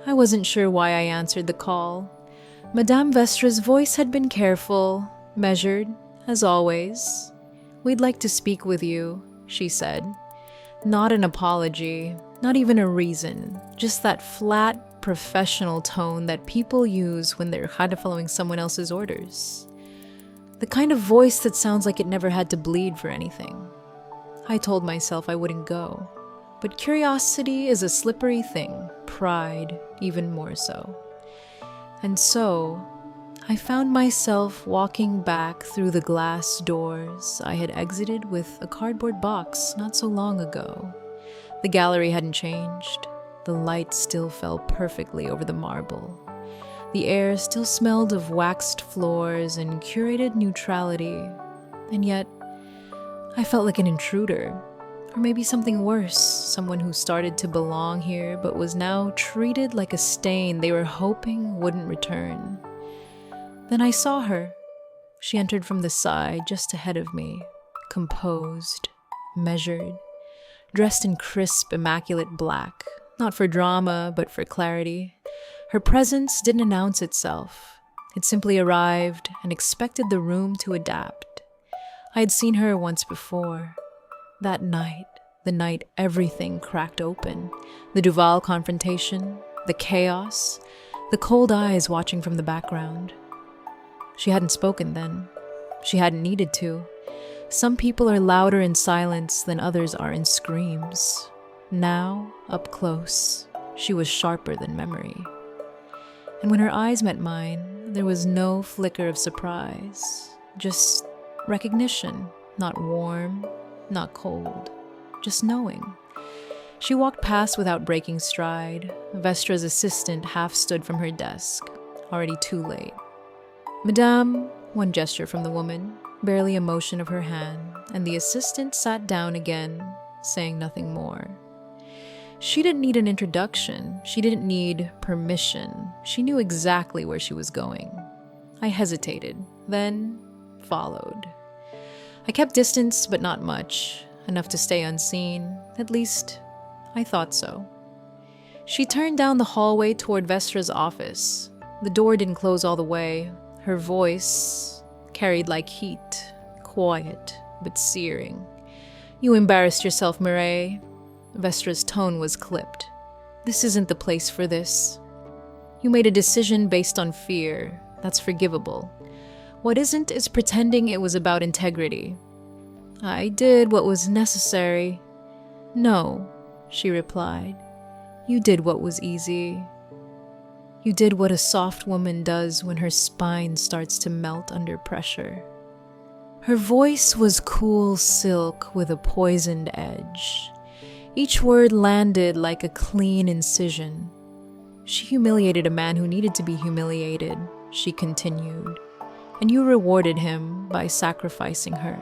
I wasn't sure why I answered the call. Madame Vestra's voice had been careful, measured, as always. "We'd like to speak with you," she said. Not an apology, not even a reason, just that flat, professional tone that people use when they're kind of following someone else's orders. The kind of voice that sounds like it never had to bleed for anything. I told myself I wouldn't go. But curiosity is a slippery thing, pride even more so. And so, I found myself walking back through the glass doors I had exited with a cardboard box not so long ago. The gallery hadn't changed. The light still fell perfectly over the marble. The air still smelled of waxed floors and curated neutrality. And yet, I felt like an intruder. Or maybe something worse, someone who started to belong here but was now treated like a stain they were hoping wouldn't return. Then I saw her. She entered from the side just ahead of me, composed, measured, dressed in crisp, immaculate black, not for drama but for clarity. Her presence didn't announce itself. It simply arrived and expected the room to adapt. I had seen her once before. That night, the night everything cracked open. The Duval confrontation, the chaos, the cold eyes watching from the background. She hadn't spoken then. She hadn't needed to. Some people are louder in silence than others are in screams. Now, up close, she was sharper than memory. And when her eyes met mine, there was no flicker of surprise. Just recognition, not warm, not cold, just knowing. She walked past without breaking stride. Vestra's assistant half stood from her desk, already too late. "Madame," one gesture from the woman, barely a motion of her hand, and the assistant sat down again, saying nothing more. She didn't need an introduction. She didn't need permission. She knew exactly where she was going. I hesitated, then followed. I kept distance, but not much, enough to stay unseen. At least, I thought so. She turned down the hallway toward Vestra's office. The door didn't close all the way. Her voice carried like heat, quiet but searing. "You embarrassed yourself, Mireille." Vestra's tone was clipped. "This isn't the place for this. You made a decision based on fear. That's forgivable. What isn't is pretending it was about integrity." "I did what was necessary." "No," she replied. "You did what was easy. You did what a soft woman does when her spine starts to melt under pressure." Her voice was cool silk with a poisoned edge. Each word landed like a clean incision. "She humiliated a man who needed to be humiliated," she continued. "And you rewarded him by sacrificing her.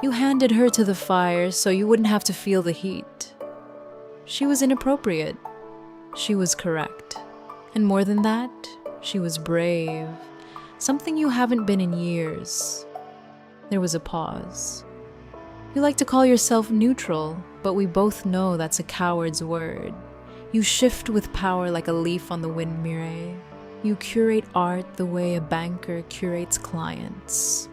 You handed her to the fire so you wouldn't have to feel the heat. She was inappropriate. She was correct. And more than that, she was brave. Something you haven't been in years." There was a pause. "You like to call yourself neutral, but we both know that's a coward's word. You shift with power like a leaf on the wind, Mireille. You curate art the way a banker curates clients.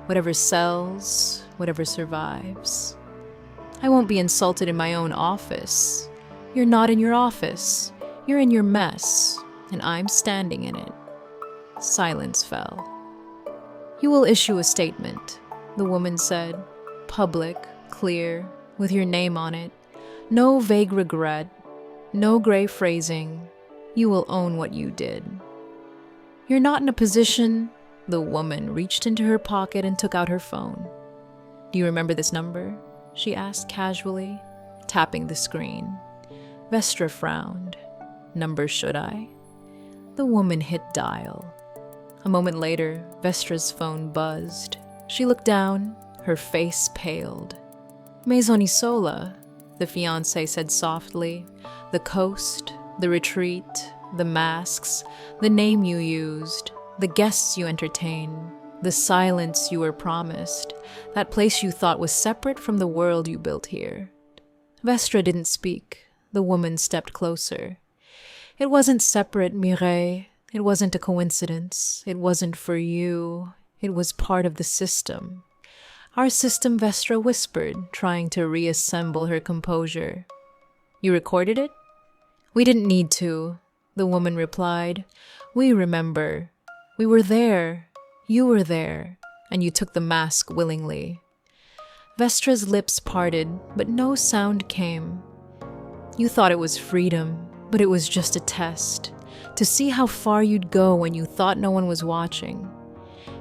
Whatever sells, whatever survives. I won't be insulted in my own office. You're not in your office. You're in your mess, and I'm standing in it." Silence fell. "You will issue a statement," the woman said. "Public, clear, with your name on it. No vague regret, no gray phrasing. You will own what you did. You're not in a position..." The woman reached into her pocket and took out her phone. "Do you remember this number?" she asked casually, tapping the screen. Vestra frowned. "Number should I?" The woman hit dial. A moment later, Vestra's phone buzzed. She looked down, her face paled. "Maison Isola," the fiancé said softly. "The coast, the retreat, the masks, the name you used, the guests you entertained, the silence you were promised, that place you thought was separate from the world you built here." Vestra didn't speak. The woman stepped closer. It wasn't separate, Mireille. It wasn't a coincidence. It wasn't for you. It was part of the system. Our system, Vestra whispered, trying to reassemble her composure. You recorded it? We didn't need to, the woman replied. We remember. We were there. You were there. And you took the mask willingly. Vestra's lips parted, but no sound came. You thought it was freedom, but it was just a test, to see how far you'd go when you thought no one was watching.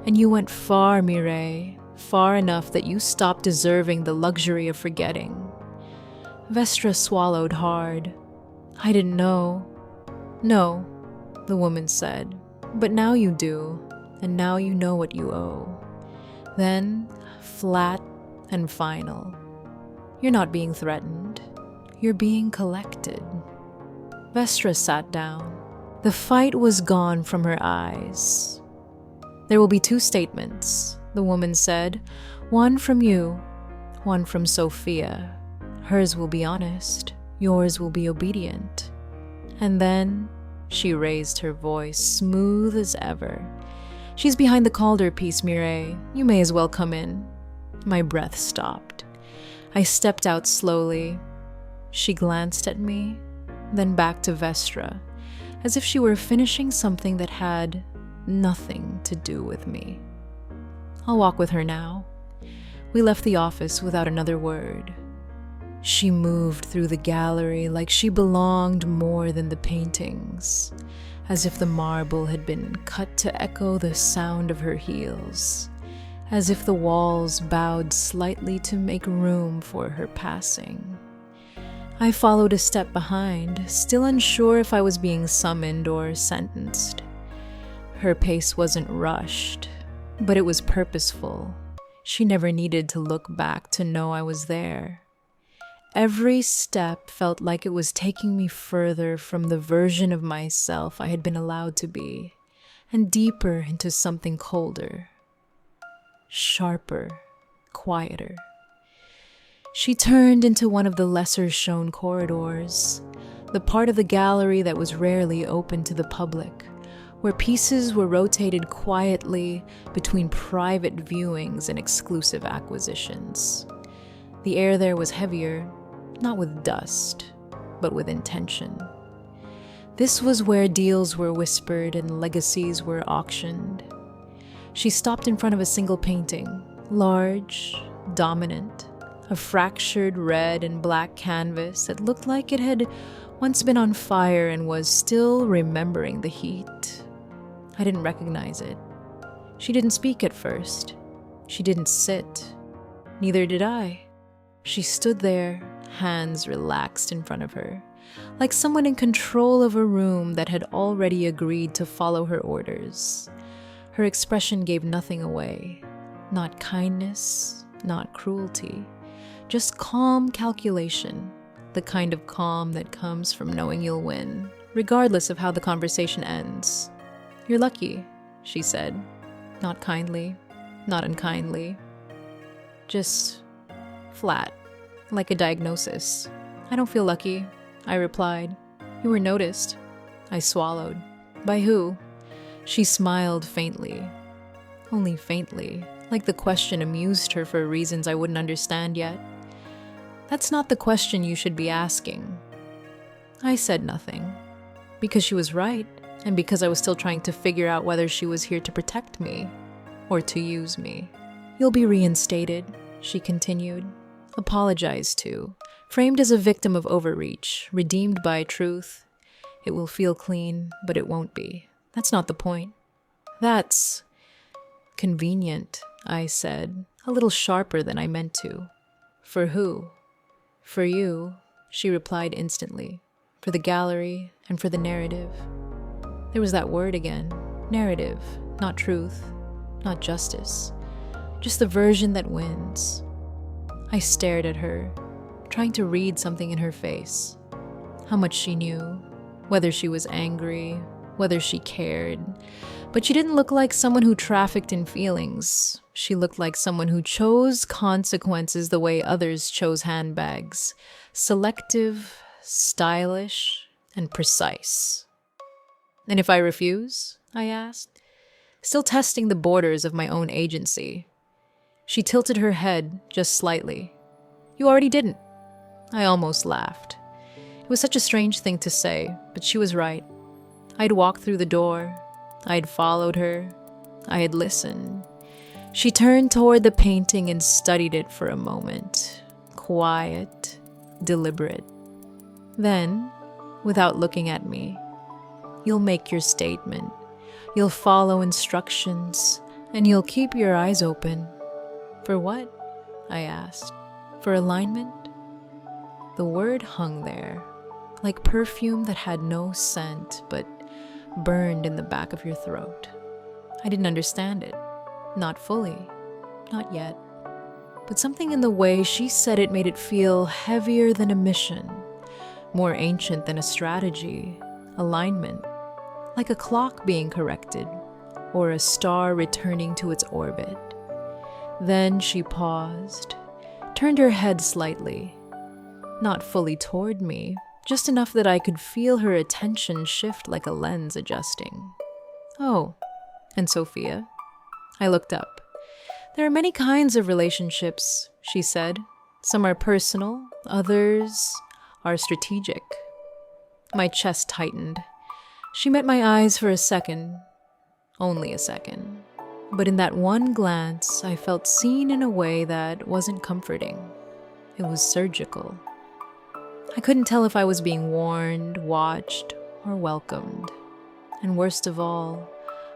And you went far, Mireille, far enough that you stopped deserving the luxury of forgetting. Vestra swallowed hard. I didn't know. No, the woman said, but now you do, and now you know what you owe. Then, flat and final. You're not being threatened. You're being collected. Vestra sat down. The fight was gone from her eyes. There will be 2 statements, the woman said. One from you, one from Sophia. Hers will be honest. Yours will be obedient. And then she raised her voice, smooth as ever. She's behind the Calder piece, Mireille. You may as well come in. My breath stopped. I stepped out slowly. She glanced at me, then back to Vestra, as if she were finishing something that had nothing to do with me. I'll walk with her now. We left the office without another word. She moved through the gallery like she belonged more than the paintings, as if the marble had been cut to echo the sound of her heels, as if the walls bowed slightly to make room for her passing. I followed a step behind, still unsure if I was being summoned or sentenced. Her pace wasn't rushed, but it was purposeful. She never needed to look back to know I was there. Every step felt like it was taking me further from the version of myself I had been allowed to be, and deeper into something colder, sharper, quieter. She turned into one of the lesser-shown corridors, the part of the gallery that was rarely open to the public, where pieces were rotated quietly between private viewings and exclusive acquisitions. The air there was heavier, not with dust, but with intention. This was where deals were whispered and legacies were auctioned. She stopped in front of a single painting, large, dominant, a fractured red and black canvas that looked like it had once been on fire and was still remembering the heat. I didn't recognize it. She didn't speak at first. She didn't sit. Neither did I. She stood there, hands relaxed in front of her, like someone in control of a room that had already agreed to follow her orders. Her expression gave nothing away. Not kindness, not cruelty. Just calm calculation, the kind of calm that comes from knowing you'll win, regardless of how the conversation ends. You're lucky, she said. Not kindly, not unkindly. Just flat, like a diagnosis. I don't feel lucky, I replied. You were noticed. I swallowed. By who? She smiled faintly. Only faintly, like the question amused her for reasons I wouldn't understand yet. That's not the question you should be asking. I said nothing, because she was right, and because I was still trying to figure out whether she was here to protect me or to use me. You'll be reinstated, she continued, apologized to, framed as a victim of overreach, redeemed by truth. It will feel clean, but it won't be. That's not the point. That's convenient, I said, a little sharper than I meant to. For who? For you, she replied instantly. For the gallery and for the narrative. There was that word again. Narrative, not truth, not justice. Just the version that wins. I stared at her, trying to read something in her face. How much she knew, whether she was angry, whether she cared. But she didn't look like someone who trafficked in feelings. She looked like someone who chose consequences the way others chose handbags. Selective, stylish, and precise. And if I refuse? I asked, still testing the borders of my own agency. She tilted her head just slightly. You already didn't. I almost laughed. It was such a strange thing to say, but she was right. I'd walked through the door. I'd followed her. I had listened. She turned toward the painting and studied it for a moment. Quiet, deliberate. Then, without looking at me, you'll make your statement. You'll follow instructions, and you'll keep your eyes open. For what? I asked. For alignment? The word hung there, like perfume that had no scent, but burned in the back of your throat. I didn't understand it. Not fully. Not yet. But something in the way she said it made it feel heavier than a mission, more ancient than a strategy, alignment, like a clock being corrected, or a star returning to its orbit. Then she paused, turned her head slightly, not fully toward me, just enough that I could feel her attention shift like a lens adjusting. Oh, and Sophia? I looked up. There are many kinds of relationships, she said. Some are personal, others are strategic. My chest tightened. She met my eyes for a second, only a second. But in that one glance, I felt seen in a way that wasn't comforting. It was surgical. I couldn't tell if I was being warned, watched, or welcomed. And worst of all,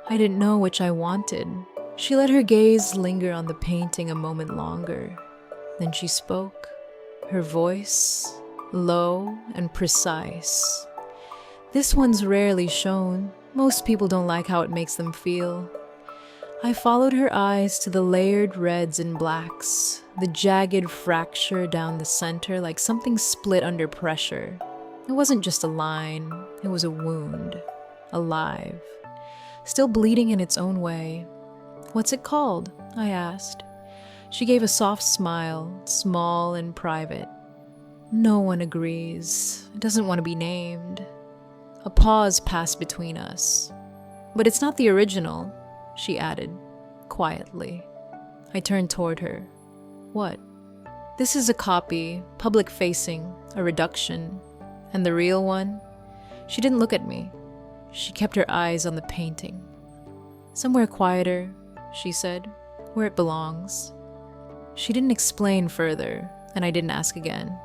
I didn't know which I wanted. She let her gaze linger on the painting a moment longer. Then she spoke, her voice low and precise. This one's rarely shown. Most people don't like how it makes them feel. I followed her eyes to the layered reds and blacks, the jagged fracture down the center like something split under pressure. It wasn't just a line, it was a wound, alive, still bleeding in its own way. What's it called? I asked. She gave a soft smile, small and private. No one agrees. It doesn't want to be named. A pause passed between us. But it's not the original, she added, quietly. I turned toward her. What? This is a copy, public-facing, a reduction. And the real one? She didn't look at me. She kept her eyes on the painting. Somewhere quieter, she said, where it belongs. She didn't explain further, and I didn't ask again.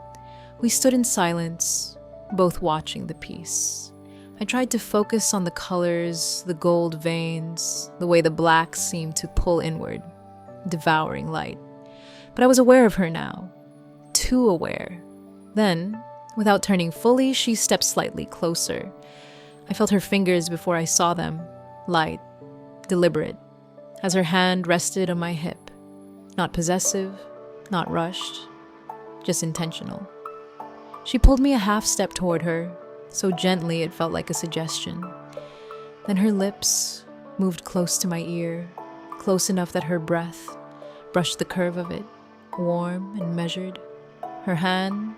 We stood in silence, both watching the piece. I tried to focus on the colors, the gold veins, the way the blacks seemed to pull inward, devouring light. But I was aware of her now, too aware. Then, without turning fully, she stepped slightly closer. I felt her fingers before I saw them, light, deliberate, as her hand rested on my hip. Not possessive, not rushed, just intentional. She pulled me a half step toward her, so gently it felt like a suggestion. Then her lips moved close to my ear, close enough that her breath brushed the curve of it, warm and measured. Her hand,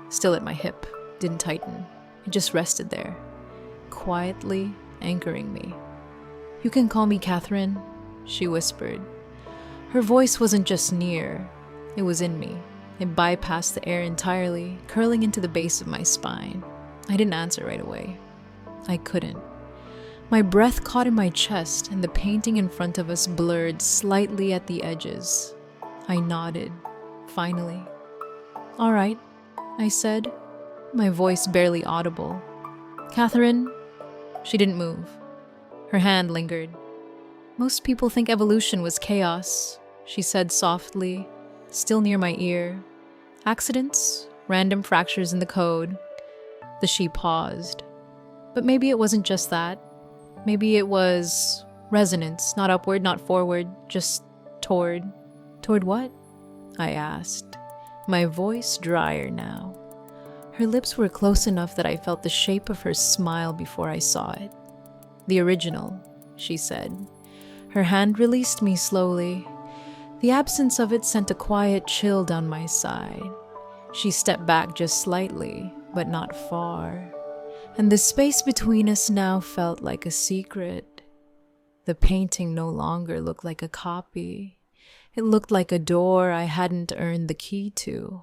still at my hip, didn't tighten. It just rested there, quietly anchoring me. "You can call me Catherine," she whispered. Her voice wasn't just near, it was in me. It bypassed the air entirely, curling into the base of my spine. I didn't answer right away. I couldn't. My breath caught in my chest, and the painting in front of us blurred slightly at the edges. I nodded, finally. "All right," I said, my voice barely audible. "Catherine?" She didn't move. Her hand lingered. "Most people think evolution was chaos," she said softly, still near my ear. "Accidents, random fractures in the code." The she paused. But maybe it wasn't just that. Maybe it was resonance, not upward, not forward, just toward. Toward what? I asked, my voice drier now. Her lips were close enough that I felt the shape of her smile before I saw it. "The original," she said. Her hand released me slowly. The absence of it sent a quiet chill down my side. She stepped back just slightly, but not far. and the space between us now felt like a secret. The painting no longer looked like a copy. It looked like a door I hadn't earned the key to.